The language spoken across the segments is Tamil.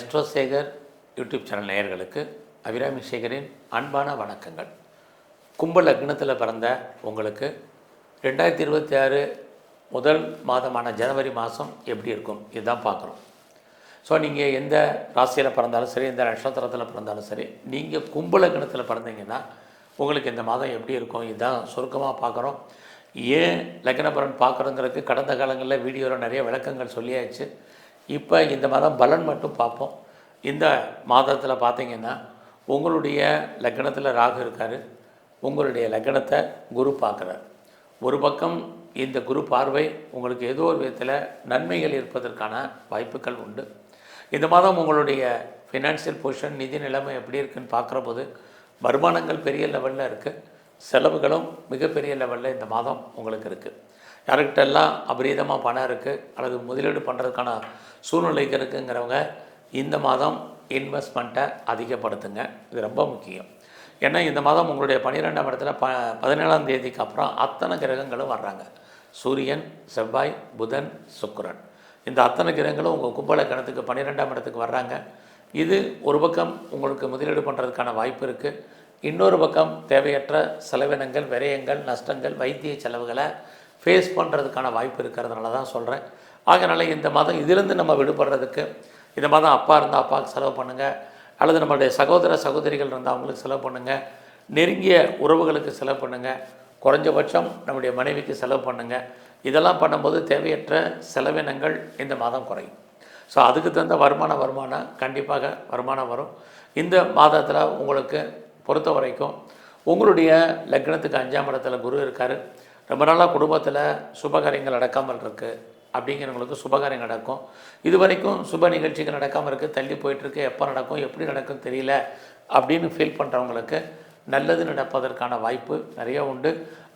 எஸ்ட்ரோசேகர் யூடியூப் சேனல் நேயர்களுக்கு அபிராமி சேகரின் அன்பான வணக்கங்கள். கும்ப லக்னத்தில் பிறந்த உங்களுக்கு 2026 முதல் மாதமான ஜனவரி மாதம் எப்படி இருக்கும் இதுதான் பார்க்குறோம். ஸோ நீங்கள் எந்த ராசியில் பிறந்தாலும் சரி, எந்த நட்சத்திரத்தில் பிறந்தாலும் சரி, நீங்கள் கும்ப லக்னத்தில் பிறந்தீங்கன்னா உங்களுக்கு இந்த மாதம் எப்படி இருக்கும் இதுதான் சுருக்கமாக பார்க்குறோம். ஏன் லக்னபலன் பார்க்குறோங்கிறதுக்கு கடந்த காலங்களில் வீடியோவில் நிறைய விளக்கங்கள் சொல்லியாச்சு. இப்போ இந்த மாதம் பலன் மட்டும் பார்ப்போம். இந்த மாதத்தில் பார்த்தீங்கன்னா உங்களுடைய லக்னத்தில் ராகு இருக்கார், உங்களுடைய லக்னத்தை குரு பார்க்குறார். ஒரு பக்கம் இந்த குரு பார்வை உங்களுக்கு ஏதோ ஒரு விதத்தில் நன்மைகள் இருப்பதற்கான வாய்ப்புகள் உண்டு. இந்த மாதம் உங்களுடைய ஃபினான்ஷியல் பொசிஷன், நிதி நிலைமை எப்படி இருக்குன்னு பார்க்குற போது வருமானங்கள் பெரிய லெவலில் இருக்குது, செலவுகளும் மிகப்பெரிய லெவலில் இந்த மாதம் உங்களுக்கு இருக்குது. யாருக்கிட்டெல்லாம் அபரீதமாக பணம் இருக்குது அல்லது முதலீடு பண்ணுறதுக்கான சூழ்நிலைக்கு இருக்குங்கிறவங்க இந்த மாதம் இன்வெஸ்ட்மெண்ட்டை அதிகப்படுத்துங்க. இது ரொம்ப முக்கியம். ஏன்னா இந்த மாதம் உங்களுடைய 12ஆம் இடத்துல 17ஆம் தேதிக்கு அப்புறம் அத்தனை கிரகங்களும் வர்றாங்க. சூரியன், செவ்வாய், புதன், சுக்கிரன், இந்த அத்தனை கிரகங்களும் உங்கள் கும்ப லக்னத்துக்கு 12ஆம் இடத்துக்கு வர்றாங்க. இது ஒரு பக்கம் உங்களுக்கு முதலீடு பண்ணுறதுக்கான வாய்ப்பு இருக்குது. இன்னொரு பக்கம் தேவையற்ற செலவினங்கள், விரயங்கள், நஷ்டங்கள், வைத்திய செலவுகளை ஃபேஸ் பண்ணுறதுக்கான வாய்ப்பு இருக்கிறதுனால தான் சொல்கிறேன். அதனால் இந்த மாதம் இதிலேருந்து நம்ம விடுபடுறதுக்கு இந்த மாதம் அப்பா இருந்தால் அப்பாவுக்கு செலவு பண்ணுங்கள், அல்லது நம்மளுடைய சகோதர சகோதரிகள் இருந்தால் அவங்களுக்கு செலவு பண்ணுங்கள், நெருங்கிய உறவுகளுக்கு செலவு பண்ணுங்கள், குறைஞ்சபட்சம் நம்முடைய மனைவிக்கு செலவு பண்ணுங்கள். இதெல்லாம் பண்ணும்போது தேவையற்ற செலவினங்கள் இந்த மாதம் குறையும். ஸோ அதுக்கு தகுந்த வருமானம் கண்டிப்பாக வருமானம் வரும். இந்த மாதத்தில் உங்களுக்கு பொறுத்த வரைக்கும் உங்களுடைய லக்னத்துக்கு 5ஆம் இடத்துல குரு இருக்கார். ரொம்ப நாளாக குடும்பத்தில் சுபகாரியங்கள் நடக்காமல் இருக்குது அப்படிங்கிறவங்களுக்கு சுபகாரியங்கள் நடக்கும். இது வரைக்கும் சுப நிகழ்ச்சிகள் நடக்காமல் இருக்குது, தள்ளி போயிட்டுருக்கு, எப்போ நடக்கும் எப்படி நடக்கும் தெரியல அப்படின்னு ஃபீல் பண்ணுறவங்களுக்கு நல்லது நடப்பதற்கான வாய்ப்பு நிறைய உண்டு.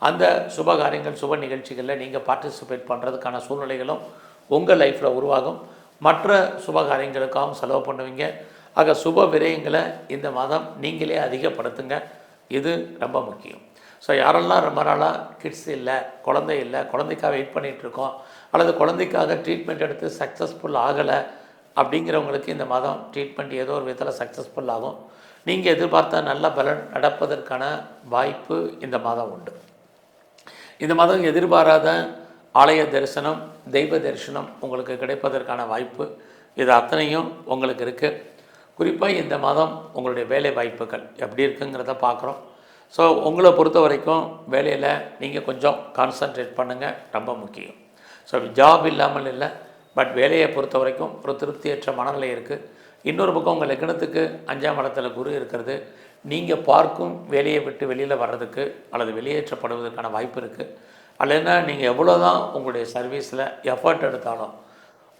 அந்த சுபகாரியங்கள், சுப நிகழ்ச்சிகளில் நீங்கள் பார்ட்டிசிபேட் பண்ணுறதுக்கான சூழ்நிலைகளும் உங்கள் லைஃப்பில் உருவாகும். மற்ற சுபகாரியங்களுக்காகவும் செலவு பண்ணுவீங்க. ஆக சுப விரயங்களை இந்த மாதம் நீங்களே அதிகப்படுத்துங்க. இது ரொம்ப முக்கியம். ஸோ யாரெல்லாம் ரொம்ப நாளாக கிட்ஸ் இல்லை, குழந்தை இல்லை, குழந்தைக்காக வெயிட் பண்ணிகிட்ருக்கோம், அல்லது குழந்தைக்காக ட்ரீட்மெண்ட் எடுத்து சக்ஸஸ்ஃபுல் ஆகலை அப்படிங்கிறவங்களுக்கு இந்த மாதம் ட்ரீட்மெண்ட் ஏதோ ஒரு விதத்தில் சக்ஸஸ்ஃபுல் ஆகும். நீங்கள் எதிர்பார்த்த நல்ல பலன் நடப்பதற்கான வாய்ப்பு இந்த மாதம் உண்டு. இந்த மாதம் எதிர்பாராத ஆலய தரிசனம், தெய்வ தரிசனம் உங்களுக்கு கிடைப்பதற்கான வாய்ப்பு இது அத்தனையும் உங்களுக்கு இருக்குது. குறிப்பாக இந்த மாதம் உங்களுடைய வேலை வாய்ப்புகள் எப்படி இருக்குங்கிறத பார்க்குறோம். ஸோ உங்களை பொறுத்த வரைக்கும் வேலையில் நீங்கள் கொஞ்சம் கான்சன்ட்ரேட் பண்ணுங்கள், ரொம்ப முக்கியம். ஸோ ஜாப் இல்லாமல் இல்லை, பட் வேலையை பொறுத்த வரைக்கும் ஒரு திருப்தியற்ற மனநிலை இருக்குது. இன்னொரு பக்கம் உங்கள் லக்னத்துக்கு 5ஆம் இடத்துல குரு இருக்கிறது. நீங்கள் பார்க்கும் வேலையை விட்டு வெளியில் வர்றதுக்கு அல்லது வெளியேற்றப்படுவதற்கான வாய்ப்பு இருக்குது. அல்லதுன்னா நீங்கள் எவ்வளோ தான் உங்களுடைய சர்வீஸில் எஃபர்ட் எடுத்தாலும்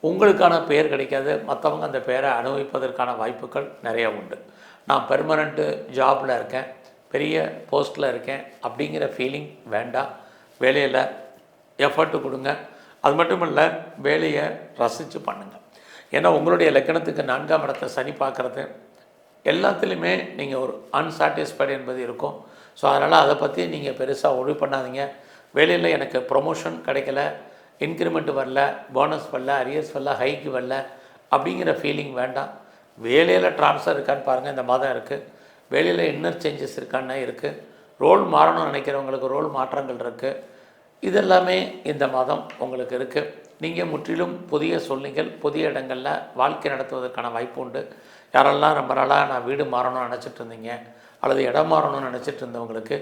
உங்களுக்கான பெயர் கிடைக்காது, மற்றவங்க அந்த பெயரை அனுபவிப்பதற்கான வாய்ப்புகள் நிறையா உண்டு. நான் பெர்மனண்ட்டு ஜாபில் இருக்கேன், பெரிய போஸ்ட்டில் இருக்கேன் அப்படிங்கிற ஃபீலிங் வேண்டாம். வேலையில் எஃபர்ட்டு கொடுங்க. அது மட்டும் இல்லை, வேலையை ரசித்து பண்ணுங்கள். ஏன்னா உங்களுடைய லக்னத்துக்கு 4ஆம் இடத்தை சனி பார்க்குறது எல்லாத்துலேயுமே நீங்கள் ஒரு அன்சாட்டிஸ்ஃபைடு என்பது இருக்கும். ஸோ அதனால் அதை பற்றி நீங்கள் பெருசாக ஒழி பண்ணாதீங்க. வேலையில் எனக்கு ப்ரொமோஷன் கிடைக்கல, இன்க்ரிமெண்ட் வரல, போனஸ் வரல, அரியர்ஸ் வரல, ஹைக்கு வரல அப்படிங்கிற ஃபீலிங் வேண்டாம். வேலையில் ட்ரான்ஸ்ஃபர் இருக்கான்னு பாருங்கள், இந்த மாதம் இருக்குது. வேலையில் இன்னர் சேஞ்சஸ் இருக்கான்னு இருக்குது. ரோல் மாறணும்னு நினைக்கிறவங்களுக்கு ரோல் மாற்றங்கள் இருக்குது. இதெல்லாமே இந்த மாதம் உங்களுக்கு இருக்குது. நீங்கள் முற்றிலும் புதிய சூழ்நிலைகள், புதிய இடங்களில் வாழ்க்கை நடத்துவதற்கான வாய்ப்பு உண்டு. யாரெல்லாம் ரொம்ப நாளாக நான் வீடு மாறணும்னு நினச்சிட்டு இருந்தீங்க அல்லது இடம் மாறணும்னு நினச்சிட்டு இருந்தவங்களுக்கு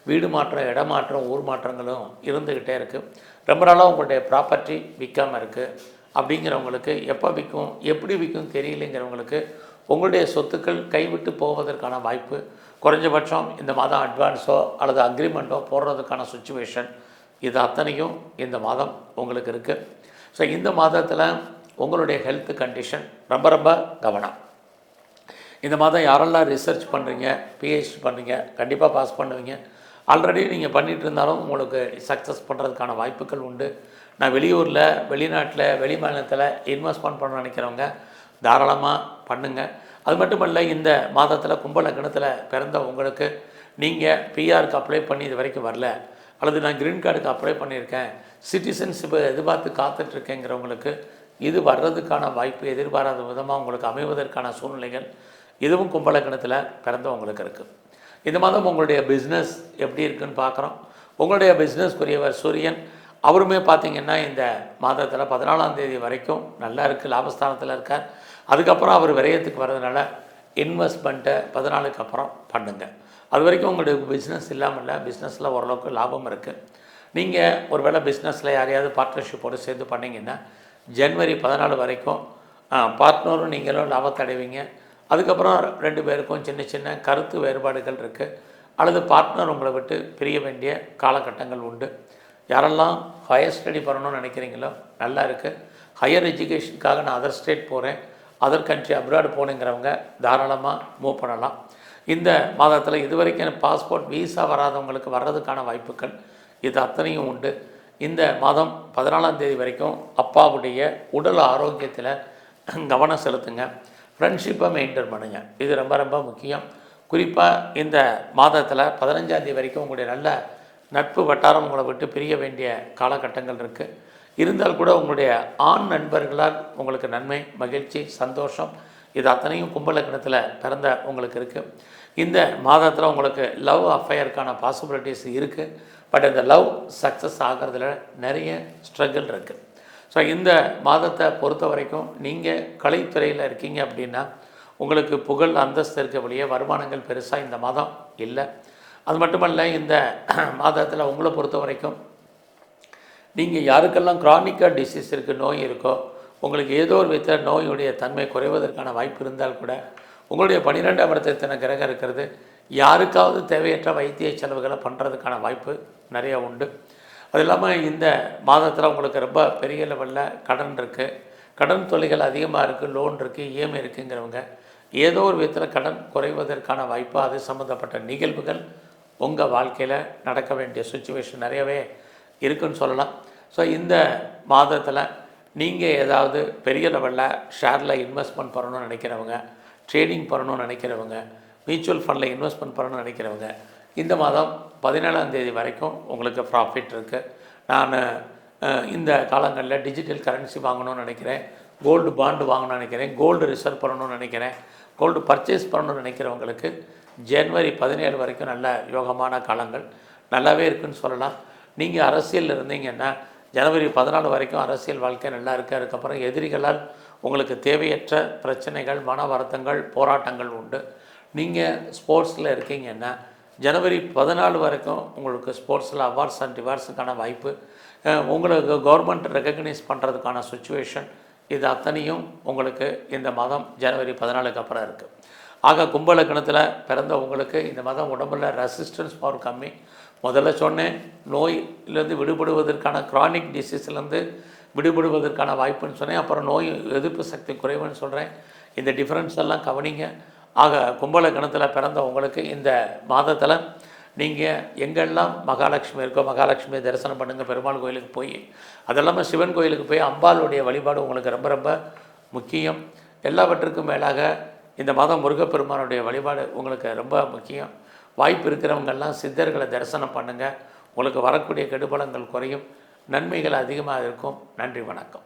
வீடு மாற்றம், இடமாற்றம், ஊர் மாற்றங்களும் இருந்துக்கிட்டே இருக்குது. ரொம்ப நாளாக உங்களுடைய ப்ராப்பர்ட்டி விற்காமல் இருக்குது அப்படிங்கிறவங்களுக்கு எப்போ விற்கும், எப்படி விற்கும் தெரியலைங்கிறவங்களுக்கு உங்களுடைய சொத்துக்கள் கைவிட்டு போவதற்கான வாய்ப்பு, குறைஞ்சபட்சம் இந்த மாதம் அட்வான்ஸோ அல்லது அக்ரிமெண்ட்டோ போடுறதுக்கான சுச்சுவேஷன் இது அத்தனையும் இந்த மாதம் உங்களுக்கு இருக்குது. ஸோ இந்த மாதத்தில் உங்களுடைய ஹெல்த் கண்டிஷன் ரொம்ப ரொம்ப கவனம். இந்த மாதம் யாரெல்லாம் ரிசர்ச் பண்ணுறீங்க, பிஹெச்டி பண்ணுறீங்க, கண்டிப்பாக பாஸ் பண்ணுவீங்க. ஆல்ரெடி நீங்கள் பண்ணிகிட்டு இருந்தாலும் உங்களுக்கு சக்ஸஸ் பண்ணுறதுக்கான வாய்ப்புகள் உண்டு. நான் வெளியூரில், வெளிநாட்டில், வெளி மாநிலத்தில் இன்வெஸ்ட்மெண்ட் பண்ண நினைக்கிறவங்க தாராளமாக பண்ணுங்கள். அது மட்டுமல்ல, இந்த மாதத்தில் கும்ப லக்னத்தில் பிறந்த உங்களுக்கு நீங்கள் பிஆருக்கு அப்ளை பண்ணி இது வரைக்கும் வரல, அல்லது நான் க்ரீன் கார்டுக்கு அப்ளை பண்ணியிருக்கேன், சிட்டிசன்ஷிப்பை எதிர்பார்த்து காத்துட்ருக்கேங்கிறவங்களுக்கு இது வர்றதுக்கான வாய்ப்பு எதிர்பாராத விதமாக உங்களுக்கு அமைவதற்கான சூழ்நிலைகள் இதுவும் கும்பலக்கணத்தில் பிறந்தவங்களுக்கு இருக்குது. இந்த மாதம் உங்களுடைய பிஸ்னஸ் எப்படி இருக்குன்னு பார்க்குறோம். உங்களுடைய பிஸ்னஸ்க்குரியவர் சூரியன் அவருமே பார்த்திங்கன்னா இந்த மாதத்தில் 14ஆம் தேதி வரைக்கும் நல்லா இருக்குது, லாபஸ்தானத்தில் இருக்கார். அதுக்கப்புறம் அவர் விரயத்துக்கு வர்றதுனால இன்வெஸ்ட்மெண்ட்டை 14க்கு அப்புறம் பண்ணுங்கள். அது வரைக்கும் உங்களுடைய பிஸ்னஸ் இல்லாமல் இல்லை, பிஸ்னஸில் ஓரளவுக்கு லாபம் இருக்குது. நீங்கள் ஒரு வேளை பிஸ்னஸில் யாரையாவது பார்ட்னர்ஷிப்போடு சேர்ந்து பண்ணிங்கன்னா ஜனவரி 14 வரைக்கும் பார்ட்னரும் நீங்களும் லாபத்தை அடைவீங்க. அதுக்கப்புறம் 2 பேருக்கும் சின்ன சின்ன கருத்து வேறுபாடுகள் இருக்குது, அல்லது பார்ட்னர் உங்களை விட்டு பிரிய வேண்டிய காலகட்டங்கள் உண்டு. யாரெல்லாம் ஹையர் ஸ்டடி பண்ணணும்னு நினைக்கிறீங்களோ நல்லா இருக்குது. ஹையர் எஜுகேஷனுக்காக நான் அதர் ஸ்டேட் போகிறேன், அதர் கண்ட்ரி அப்ராடு போகணுங்கிறவங்க தாராளமாக மூவ் பண்ணலாம். இந்த மாதத்தில் இதுவரைக்கும் பாஸ்போர்ட் வீசா வராதவங்களுக்கு வர்றதுக்கான வாய்ப்புகள் இது அத்தனையும் உண்டு. இந்த மாதம் 14ஆம் தேதி வரைக்கும் அப்பாவுடைய உடல் ஆரோக்கியத்தில் கவனம் செலுத்துங்க. ஃப்ரெண்ட்ஷிப்பை மெயின்டைன் பண்ணுங்கள், இது ரொம்ப ரொம்ப முக்கியம். குறிப்பாக இந்த மாதத்தில் 15ஆம் தேதி வரைக்கும் உங்களுடைய நல்ல நட்பு வட்டாரம் உங்களை விட்டு பிரிய வேண்டிய காலகட்டங்கள் இருக்குது. இருந்தால் கூட உங்களுடைய ஆண் நண்பர்களால் உங்களுக்கு நன்மை, மகிழ்ச்சி, சந்தோஷம் இது அத்தனையும் கும்பலக்கணத்தில் பிறந்த உங்களுக்கு இருக்குது. இந்த மாதத்தில் உங்களுக்கு லவ் அஃபையருக்கான பாசிபிலிட்டிஸ் இருக்குது. பட் இந்த லவ் சக்ஸஸ் ஆகிறதுல நிறைய ஸ்ட்ரகிள் இருக்குது. ஸோ இந்த மாதத்தை பொறுத்த வரைக்கும் நீங்கள் கலைத்துறையில் இருக்கீங்க அப்படின்னா உங்களுக்கு புகழ் அந்தஸ்து இருக்க வழியே வருமானங்கள் பெருசாக இந்த மாதம் இல்லை. அது மட்டுமல்ல, இந்த மாதத்தில் உங்களை பொறுத்த வரைக்கும் நீங்கள் யாருக்கெல்லாம் க்ரானிக்காக டிசீஸ் இருக்குது, நோய் இருக்கோ, உங்களுக்கு ஏதோ ஒரு விதத்தில் நோயுடைய தன்மை குறைவதற்கான வாய்ப்பு இருந்தால் கூட உங்களுடைய 12ஆம் இடத்தின கிரகம் இருக்கிறது யாருக்காவது தேவையற்ற வைத்திய செலவுகளை பண்ணுறதுக்கான வாய்ப்பு நிறைய உண்டு. அது இல்லாமல் இந்த மாதத்தில் உங்களுக்கு ரொம்ப பெரிய லெவலில் கடன் இருக்குது, கடன் தொல்லைகள் அதிகமாக இருக்குது, லோன் இருக்குது, இஎம்ஐ இருக்குங்கிறவங்க ஏதோ ஒரு விதத்தில் கடன் குறைவதற்கான வாய்ப்பு, அது சம்மந்தப்பட்ட நிகழ்வுகள் உங்கள் வாழ்க்கையில் நடக்க வேண்டிய சுச்சுவேஷன் நிறையவே இருக்குன்னு சொல்லலாம். ஸோ இந்த மாதத்தில் நீங்கள் ஏதாவது பெரிய லெவலில் ஷேரில் இன்வெஸ்ட்மெண்ட் பண்ணணும்னு நினைக்கிறவங்க, ட்ரேடிங் பண்ணணும்னு நினைக்கிறவங்க, மியூச்சுவல் ஃபண்டில் இன்வெஸ்ட்மெண்ட் பண்ணணும்னு நினைக்கிறவங்க இந்த மாதம் 17ஆம் தேதி வரைக்கும் உங்களுக்கு ப்ராஃபிட் இருக்குது. நான் இந்த காலங்களில் டிஜிட்டல் கரன்சி வாங்கணும்னு நினைக்கிறேன், கோல்டு பாண்டு வாங்கணும்னு நினைக்கிறேன், கோல்டு ரிசர்வ் பண்ணணும்னு நினைக்கிறேன், கோல்டு பர்ச்சேஸ் பண்ணணும்னு நினைக்கிறவங்களுக்கு ஜனவரி 17 வரைக்கும் நல்ல யோகமான காலங்கள் நல்லாவே இருக்குதுன்னு சொல்லலாம். நீங்கள் அரசியலில் இருந்தீங்கன்னா ஜனவரி 14 வரைக்கும் அரசியல் வாழ்க்கை நல்லா இருக்குது. அதுக்கப்புறம் எதிரிகளால் உங்களுக்கு தேவையற்ற பிரச்சனைகள், மன வருத்தங்கள், போராட்டங்கள் உண்டு. நீங்கள் ஸ்போர்ட்ஸில் இருக்கீங்கன்னா ஜனவரி 14 வரைக்கும் உங்களுக்கு ஸ்போர்ட்ஸில் அவார்ட்ஸ் அண்ட் ரிவார்ட்ஸுக்கான வாய்ப்பு, உங்களுக்கு கவர்மெண்ட் ரெக்கக்னைஸ் பண்ணுறதுக்கான சுச்சுவேஷன் இது அத்தனையும் உங்களுக்கு இந்த மாதம் ஜனவரி 14க்கு அப்புறம் இருக்குது. ஆக கும்பலக்கணத்தில் பிறந்த உங்களுக்கு இந்த மாதம் உடம்புல ரெசிஸ்டன்ஸ் பவர் கம்மி. முதல்ல சொன்னேன், நோயிலேருந்து விடுபடுவதற்கான க்ரானிக் டிசீஸ்லேருந்து விடுபடுவதற்கான வாய்ப்புன்னு சொன்னேன். அப்புறம் நோய் எதிர்ப்பு சக்தி குறைவுன்னு சொல்கிறேன். இந்த டிஃப்ரென்ஸ் எல்லாம் கவனிங்க. ஆக கும்பலக்கணத்தில் பிறந்த உங்களுக்கு இந்த மாதத்தில் நீங்கள் எங்கெல்லாம் மகாலட்சுமி இருக்கோ மகாலட்சுமியை தரிசனம் பண்ணுங்கள், பெருமாள் கோயிலுக்கு போய். அது இல்லாமல் சிவன் கோயிலுக்கு போய் அம்பாளுடைய வழிபாடு உங்களுக்கு ரொம்ப ரொம்ப முக்கியம். எல்லாவற்றுக்கும் மேலாக இந்த மாதம் முருகப்பெருமானுடைய வழிபாடு உங்களுக்கு ரொம்ப முக்கியம். வாய்ப்பு இருக்கிறவங்கெல்லாம் சித்தர்களை தரிசனம் பண்ணுங்கள், உங்களுக்கு வரக்கூடிய கெடுபலங்கள் குறையும், நன்மைகள் அதிகமாக இருக்கும். நன்றி, வணக்கம்.